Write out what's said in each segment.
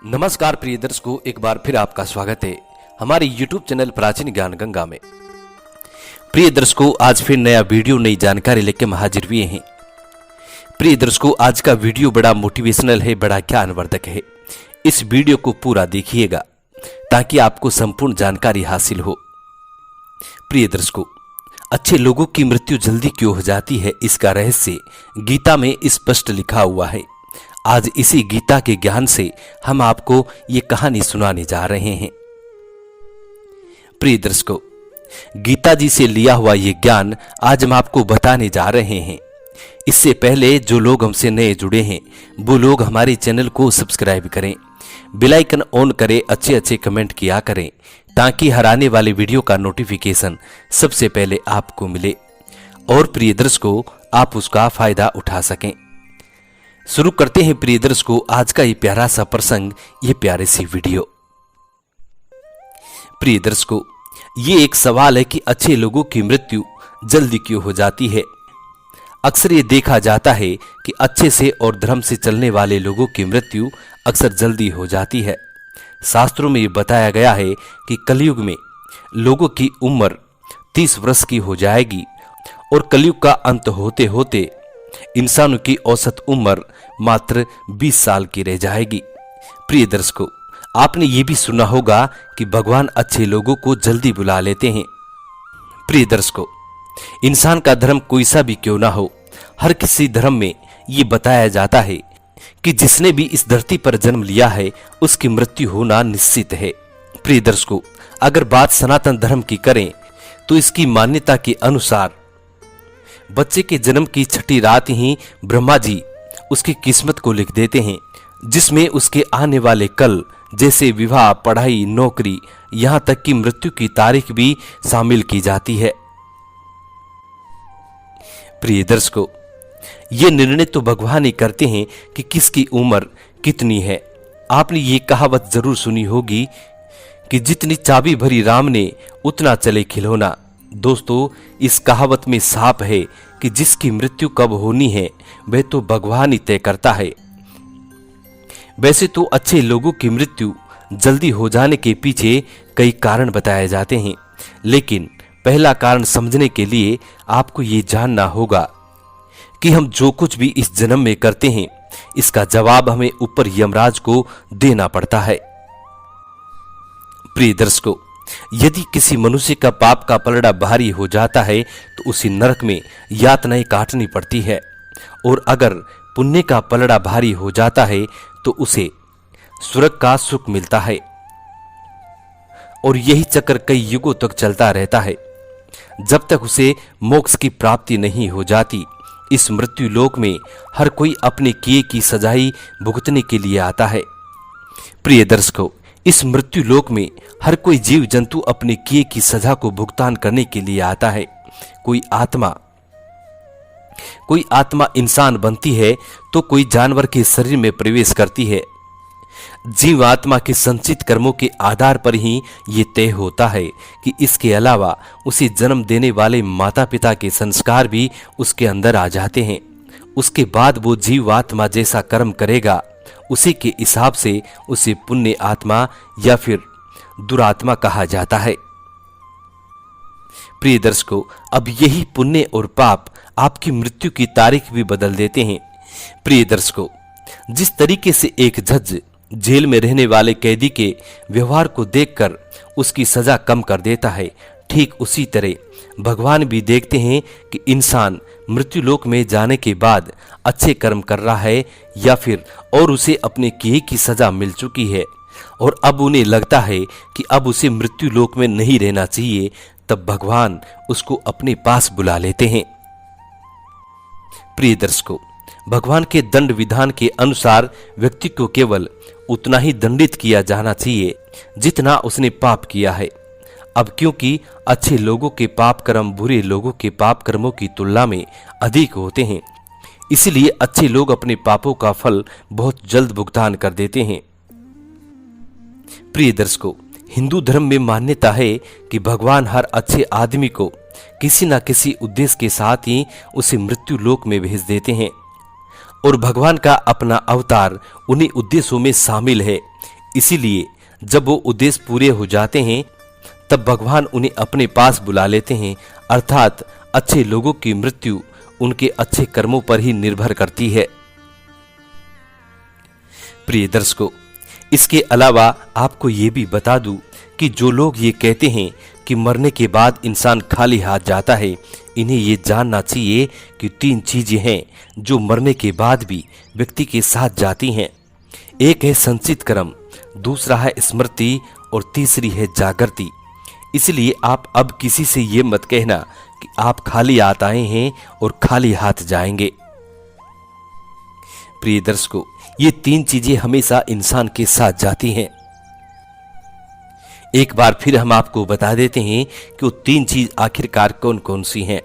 नमस्कार प्रिय दर्शकों, एक बार फिर आपका स्वागत है हमारे YouTube चैनल प्राचीन ज्ञान गंगा में। प्रिय दर्शकों, आज फिर नया वीडियो नई जानकारी लेकर हम हाजिर हुए हैं। प्रिय दर्शकों, आज का वीडियो बड़ा मोटिवेशनल है, बड़ा ज्ञानवर्धक है। इस वीडियो को पूरा देखिएगा ताकि आपको संपूर्ण जानकारी हासिल हो। प्रिय दर्शकों, अच्छे लोगों की मृत्यु जल्दी क्यों हो जाती है, इसका रहस्य गीता में स्पष्ट लिखा हुआ है। आज इसी गीता के ज्ञान से हम आपको ये कहानी सुनाने जा रहे हैं। प्रिय दर्शकों, गीता जी से लिया हुआ ये ज्ञान आज हम आपको बताने जा रहे हैं। इससे पहले जो लोग हमसे नए जुड़े हैं वो लोग हमारे चैनल को सब्सक्राइब करें, बेल आइकन ऑन करें, अच्छे अच्छे कमेंट किया करें ताकि हर आने वाले वीडियो का नोटिफिकेशन सबसे पहले आपको मिले और प्रिय दर्शकों आप उसका फायदा उठा सकें। शुरू करते हैं प्रिय दर्शकों आज का ये प्यारा सा प्रसंग, ये प्यारी सी वीडियो। प्रिय दर्शकों, ये एक सवाल है कि अच्छे लोगों की मृत्यु जल्दी क्यों हो जाती है। अक्सर ये देखा जाता है कि अच्छे से और धर्म से चलने वाले लोगों की मृत्यु अक्सर जल्दी हो जाती है। शास्त्रों में ये बताया गया है कि कलयुग में लोगों की उम्र 30 वर्ष की हो जाएगी और कलयुग का अंत होते होते इंसानों की औसत उम्र मात्र 20 साल की रह जाएगी। प्रिय दर्शकों, आपने ये भी सुना होगा कि भगवान अच्छे लोगों को जल्दी बुला लेते हैं। प्रिय दर्शकों, इंसान का धर्म कोई सा भी क्यों ना हो, हर किसी धर्म में ये बताया जाता है कि जिसने भी इस धरती पर जन्म लिया है उसकी मृत्यु होना निश्चित है। प्रिय दर्शकों, अगर बात सनातन धर्म की करें तो इसकी मान्यता के अनुसार बच्चे के जन्म की छठी रात ही ब्रह्मा जी उसकी किस्मत को लिख देते हैं, जिसमें उसके आने वाले कल जैसे विवाह, पढ़ाई, नौकरी, यहां तक कि मृत्यु की तारीख भी शामिल की जाती है। प्रिय दर्शकों, ये निर्णय तो भगवान ही करते हैं कि किसकी उम्र कितनी है। आपने ये कहावत जरूर सुनी होगी कि जितनी चाबी भरी राम ने उतना चले खिलौना। दोस्तों, इस कहावत में साफ है कि जिसकी मृत्यु कब होनी है वह तो भगवान ही तय करता है। वैसे तो अच्छे लोगों की मृत्यु जल्दी हो जाने के पीछे कई कारण बताए जाते हैं, लेकिन पहला कारण समझने के लिए आपको ये जानना होगा कि हम जो कुछ भी इस जन्म में करते हैं इसका जवाब हमें ऊपर यमराज को देना पड़ता है। प्रिय दर्शकों, यदि किसी मनुष्य का पाप का पलड़ा भारी हो जाता है तो उसे नरक में यातनाएं काटनी पड़ती है, और अगर पुण्य का पलड़ा भारी हो जाता है तो उसे स्वर्ग का सुख मिलता है। और यही चक्र कई युगों तक चलता रहता है जब तक उसे मोक्ष की प्राप्ति नहीं हो जाती। इस मृत्यु लोक में हर कोई अपने किए की सजाई भुगतने के लिए आता है। प्रिय दर्शकों, इस मृत्यु लोक में हर कोई जीव जंतु अपने किए की सजा को भुगतान करने के लिए आता है। कोई आत्मा इंसान बनती है तो कोई जानवर के शरीर में प्रवेश करती है। जीव आत्मा के संचित कर्मों के आधार पर ही ये तय होता है कि इसके अलावा उसे जन्म देने वाले माता पिता के संस्कार भी उसके अंदर आ जाते हैं। उसके बाद वो जीव आत्मा जैसा कर्म करेगा उसी के हिसाब से उसे पुण्य आत्मा या फिर दुरात्मा कहा जाता है। प्रिय दर्शकों, अब यही पुण्य और पाप आपकी मृत्यु की तारीख भी बदल देते हैं। प्रिय दर्शकों, जिस तरीके से एक जज जेल में रहने वाले कैदी के व्यवहार को देखकर उसकी सजा कम कर देता है, ठीक उसी तरह भगवान भी देखते हैं कि इंसान मृत्युलोक में जाने के बाद अच्छे कर्म कर रहा है या फिर और उसे अपने किए की सजा मिल चुकी है और अब उन्हें लगता है कि अब उसे मृत्युलोक में नहीं रहना चाहिए, तब भगवान उसको अपने पास बुला लेते हैं। प्रिय दर्शकों, भगवान के दंड विधान के अनुसार व्यक्ति को केवल उतना ही दंडित किया जाना चाहिए जितना उसने पाप किया है। अब क्योंकि अच्छे लोगों के पाप कर्म बुरे लोगों के पाप कर्मों की तुलना में अधिक होते हैं, इसलिए अच्छे लोग अपने पापों का फल बहुत जल्द भुगतान कर देते हैं। प्रिय दर्शकों, हिंदू धर्म में मान्यता है कि भगवान हर अच्छे आदमी को किसी न किसी उद्देश्य के साथ ही उसे मृत्यु लोक में भेज देते हैं और भगवान का अपना अवतार उन्हीं उद्देश्यों में शामिल है। इसीलिए जब वो उद्देश्य पूरे हो जाते हैं तब भगवान उन्हें अपने पास बुला लेते हैं, अर्थात अच्छे लोगों की मृत्यु उनके अच्छे कर्मों पर ही निर्भर करती है। प्रिय दर्शकों, इसके अलावा आपको ये भी बता दूं कि जो लोग ये कहते हैं कि मरने के बाद इंसान खाली हाथ जाता है, इन्हें ये जानना चाहिए कि 3 चीजें हैं जो मरने के बाद भी व्यक्ति के साथ जाती हैं। एक है संचित कर्म, दूसरा है स्मृति और तीसरी है जागृति। इसलिए आप अब किसी से ये मत कहना कि आप खाली हाथ आए हैं और खाली हाथ जाएंगे। प्रिय दर्शकों, ये 3 चीजें हमेशा इंसान के साथ जाती हैं। एक बार फिर हम आपको बता देते हैं कि वो 3 चीज आखिरकार कौन कौन सी हैं।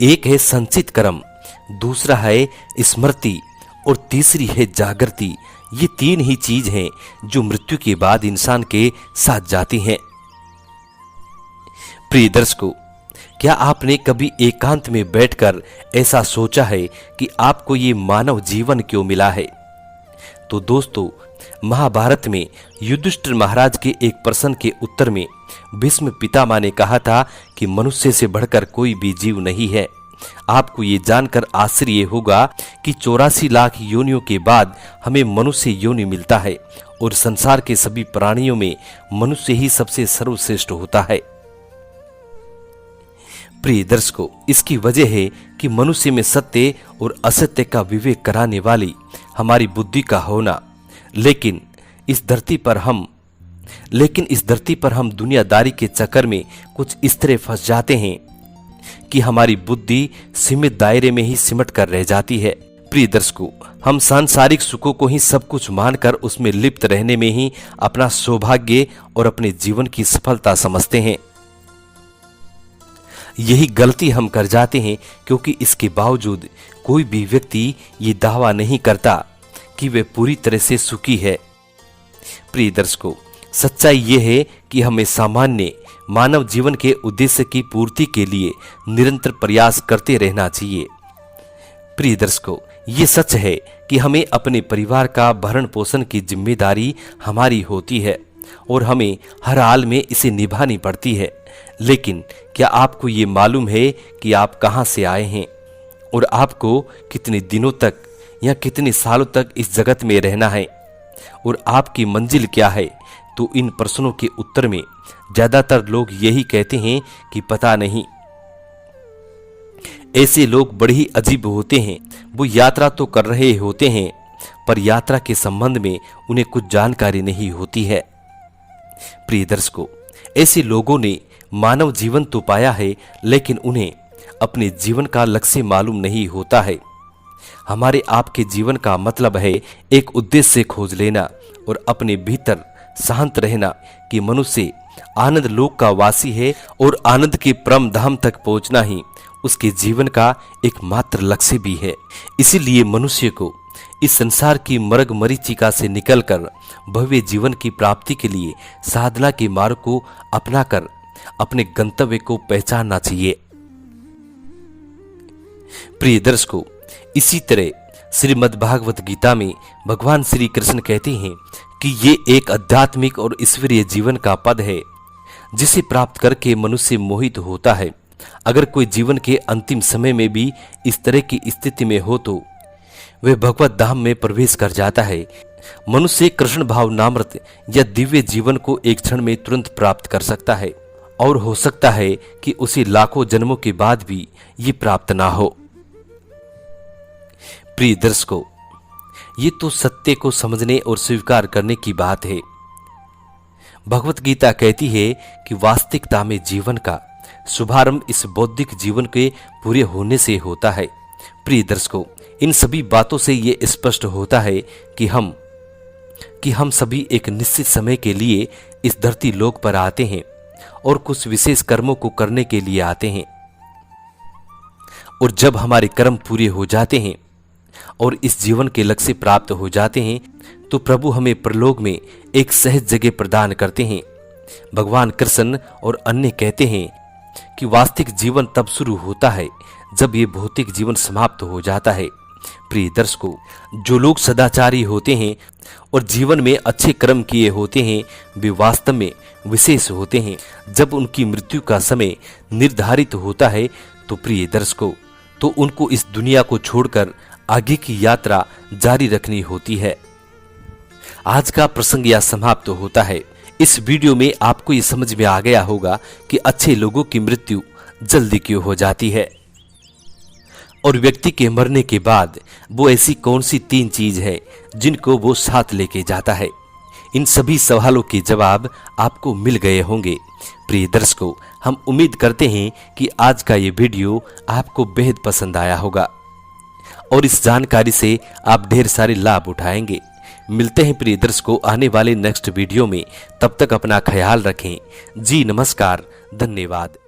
एक है संचित कर्म, दूसरा है स्मृति और तीसरी है जागृति। ये 3 ही चीज हैं जो मृत्यु के बाद इंसान के साथ जाती हैं। प्रिय दर्शकों, क्या आपने कभी एकांत में बैठकर ऐसा सोचा है कि आपको ये मानव जीवन क्यों मिला है? तो दोस्तों, महाभारत में युधिष्ठिर महाराज के एक प्रश्न के उत्तर में भीष्म पितामह ने कहा था कि मनुष्य से बढ़कर कोई भी जीव नहीं है। आपको ये जानकर आश्चर्य होगा कि 84 लाख योनियों के बाद हमें मनुष्य योनि मिलता है और संसार के सभी प्राणियों में मनुष्य ही सबसे सर्वश्रेष्ठ होता है। प्रिय दर्शकों, इसकी वजह है कि मनुष्य में सत्य और असत्य का विवेक कराने वाली हमारी बुद्धि का होना। लेकिन इस धरती पर हम दुनियादारी के चक्कर में कुछ इस तरह फंस जाते हैं कि हमारी बुद्धि सीमित दायरे में ही सिमट कर रह जाती है। प्रिय दर्शकों, हम सांसारिक सुखों को ही सब कुछ मानकर उसमें लिप्त रहने में ही अपना सौभाग्य और अपने जीवन की सफलता समझते हैं। यही गलती हम कर जाते हैं, क्योंकि इसके बावजूद कोई भी व्यक्ति ये दावा नहीं करता कि वे पूरी तरह से सुखी है। प्रिय दर्शकों, सच्चाई ये है कि हमें सामान्य मानव जीवन के उद्देश्य की पूर्ति के लिए निरंतर प्रयास करते रहना चाहिए। प्रिय दर्शकों, ये सच है कि हमें अपने परिवार का भरण पोषण की जिम्मेदारी हमारी होती है और हमें हर हाल में इसे निभानी पड़ती है। लेकिन क्या आपको ये मालूम है कि आप कहां से आए हैं और आपको कितने दिनों तक या कितने सालों तक इस जगत में रहना है और आपकी मंजिल क्या है? तो इन प्रश्नों के उत्तर में ज्यादातर लोग यही कहते हैं कि पता नहीं। ऐसे लोग बड़े ही अजीब होते हैं। वो यात्रा तो कर रहे होते हैं, पर यात्रा के संबंध में उन्हें कुछ जानकारी नहीं होती है। प्रिय दर्शकों, ऐसे लोगों ने मानव जीवन तो पाया है, लेकिन उन्हें अपने जीवन का लक्ष्य मालूम नहीं होता है। हमारे आपके जीवन का मतलब है एक उद्देश्य खोज लेना और अपने भीतर शांत रहना कि मनुष्य आनंद लोक का वासी है और आनंद के परम धाम तक पहुंचना ही उसके जीवन का एकमात्र लक्ष्य भी है। इसीलिए मनुष्य को इस संसार की मर्ग मरीचिका से निकलकर भव्य जीवन की प्राप्ति के लिए साधना के मार्ग को अपनाकर अपने गंतव्य को पहचानना चाहिए। प्रिय दर्शकों, इसी तरह श्रीमद् भागवत गीता में भगवान श्री कृष्ण कहते हैं कि ये एक आध्यात्मिक और ईश्वरीय जीवन का पद है जिसे प्राप्त करके मनुष्य मोहित होता है। अगर कोई जीवन के अंतिम समय में भी इस तरह की स्थिति में हो तो वह भगवत धाम में प्रवेश कर जाता है। मनुष्य कृष्ण भाव नामृत या दिव्य जीवन को एक क्षण में तुरंत प्राप्त कर सकता है और हो सकता है कि उसे लाखों जन्मों के बाद भी ये प्राप्त ना हो। प्रिय दर्शकों, ये तो सत्य को समझने और स्वीकार करने की बात है। भगवत गीता कहती है कि वास्तविकता में जीवन का शुभारंभ इस बौद्धिक जीवन के पूरे होने से होता है। प्रिय दर्शकों, इन सभी बातों से ये स्पष्ट होता है कि हम सभी एक निश्चित समय के लिए इस धरती लोक पर आते हैं और कुछ विशेष कर्मों को करने के लिए आते हैं। और जब हमारे कर्म पूरे हो जाते हैं और इस जीवन के लक्ष्य प्राप्त हो जाते हैं तो प्रभु हमें परलोक में एक सहज जगह प्रदान करते हैं। भगवान कृष्ण और अन्य कहते हैं कि वास्तविक जीवन तब शुरू होता है जब ये भौतिक जीवन समाप्त हो जाता है। प्रिय दर्शकों, जो लोग सदाचारी होते हैं और जीवन में अच्छे कर्म किए होते हैं वे वास्तव में विशेष होते हैं। जब उनकी मृत्यु का समय निर्धारित होता है तो प्रिय दर्शकों, तो उनको इस दुनिया को छोड़कर आगे की यात्रा जारी रखनी होती है। आज का प्रसंग यह समाप्त होता है। इस वीडियो में आपको ये समझ में आ गया होगा कि अच्छे लोगों की मृत्यु जल्दी क्यों हो जाती है और व्यक्ति के मरने के बाद वो ऐसी कौन सी 3 चीज है जिनको वो साथ लेके जाता है। इन सभी सवालों के जवाब आपको मिल गए होंगे। प्रिय दर्शकों, हम उम्मीद करते हैं कि आज का ये वीडियो आपको बेहद पसंद आया होगा और इस जानकारी से आप ढेर सारे लाभ उठाएंगे। मिलते हैं प्रिय दर्शकों आने वाले नेक्स्ट वीडियो में। तब तक अपना ख्याल रखें। जी नमस्कार, धन्यवाद।